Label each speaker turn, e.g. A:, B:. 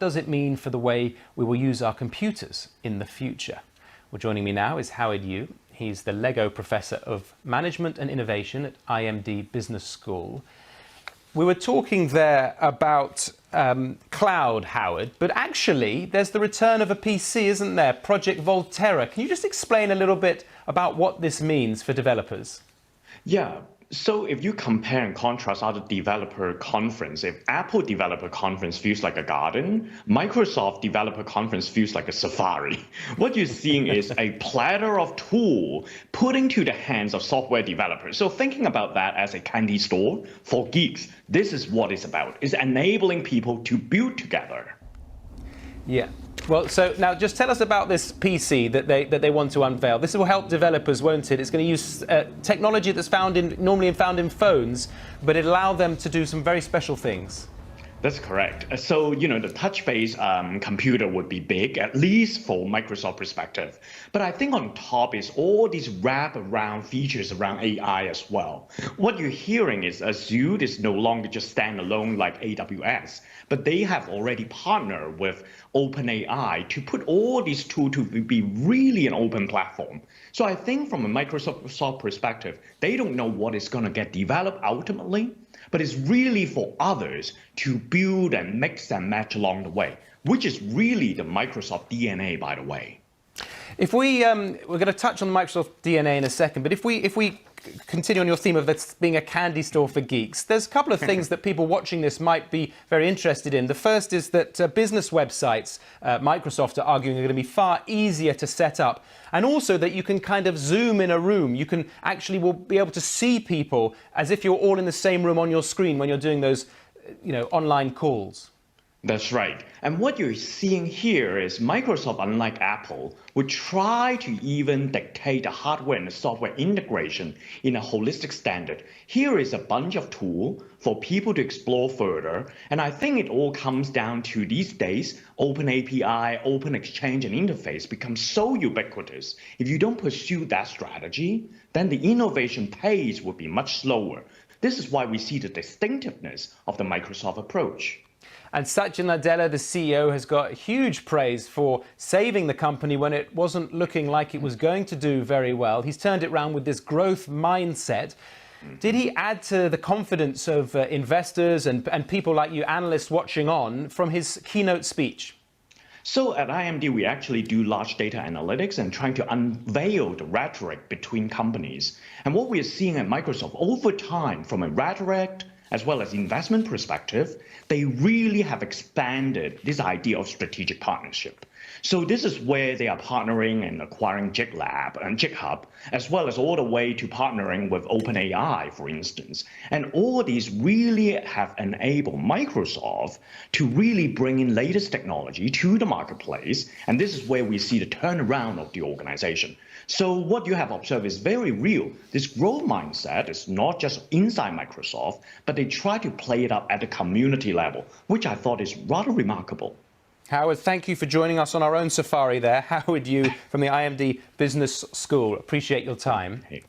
A: does it mean for the way we will use our computers in the future? Well, joining me now is Howard Yu. He's the Lego Professor of Management and Innovation at IMD Business School. We were talking there about cloud, Howard, but actually there's the return of a PC, isn't there? Project Volterra. Can you just explain a little bit about what this means for developers?
B: Yeah. So if you compare and contrast other developer conference, if Apple developer conference feels like a garden, Microsoft developer conference feels like a safari. What you're seeing is a platter of tools put into the hands of software developers. So thinking about that as a candy store for geeks, this is what it's about. It's enabling people to build together.
A: Yeah. Well, so now just tell us about this PC that they want to unveil. This will help developers, won't it? It's going to use technology that's normally found in phones, but it allow them to do some very special things.
B: That's correct. So, the touch-based computer would be big, at least for Microsoft perspective. But I think on top is all these wrap-around features around AI as well. What you're hearing is Azure is no longer just standalone like AWS, but they have already partnered with OpenAI to put all these tools to be really an open platform. So I think from a Microsoft perspective, they don't know what is going to get developed ultimately, but it's really for others to build and mix and match along the way, which is really the Microsoft DNA, by the way.
A: If we're going to touch on Microsoft DNA in a second, but if we continue on your theme of this being a candy store for geeks, there's a couple of things that people watching this might be very interested in. The first is that business websites, Microsoft are arguing, are going to be far easier to set up, and also that you can kind of zoom in a room. You can actually will be able to see people as if you're all in the same room on your screen when you're doing those, online calls.
B: That's right. And what you're seeing here is Microsoft, unlike Apple, would try to even dictate the hardware and the software integration in a holistic standard. Here is a bunch of tools for people to explore further. And I think it all comes down to these days, Open API, Open Exchange and interface become so ubiquitous. If you don't pursue that strategy, then the innovation pace would be much slower. This is why we see the distinctiveness of the Microsoft approach.
A: And Satya Nadella, the CEO, has got huge praise for saving the company when it wasn't looking like it was going to do very well. He's turned it around with this growth mindset. Did he add to the confidence of investors and people like you, analysts watching on, from his keynote speech?
B: So at IMD, we actually do large data analytics and trying to unveil the rhetoric between companies. And what we are seeing at Microsoft over time, from a rhetoric as well as investment perspective, they really have expanded this idea of strategic partnership. So this is where they are partnering and acquiring GitLab and GitHub, as well as all the way to partnering with OpenAI, for instance. And all these really have enabled Microsoft to really bring in latest technology to the marketplace. And this is where we see the turnaround of the organization. So what you have observed is very real. This growth mindset is not just inside Microsoft, but they try to play it up at the community level, which I thought is rather remarkable.
A: Howard, thank you for joining us on our own safari there. Howard Yu from the IMD Business School. Appreciate your time.
B: Hey.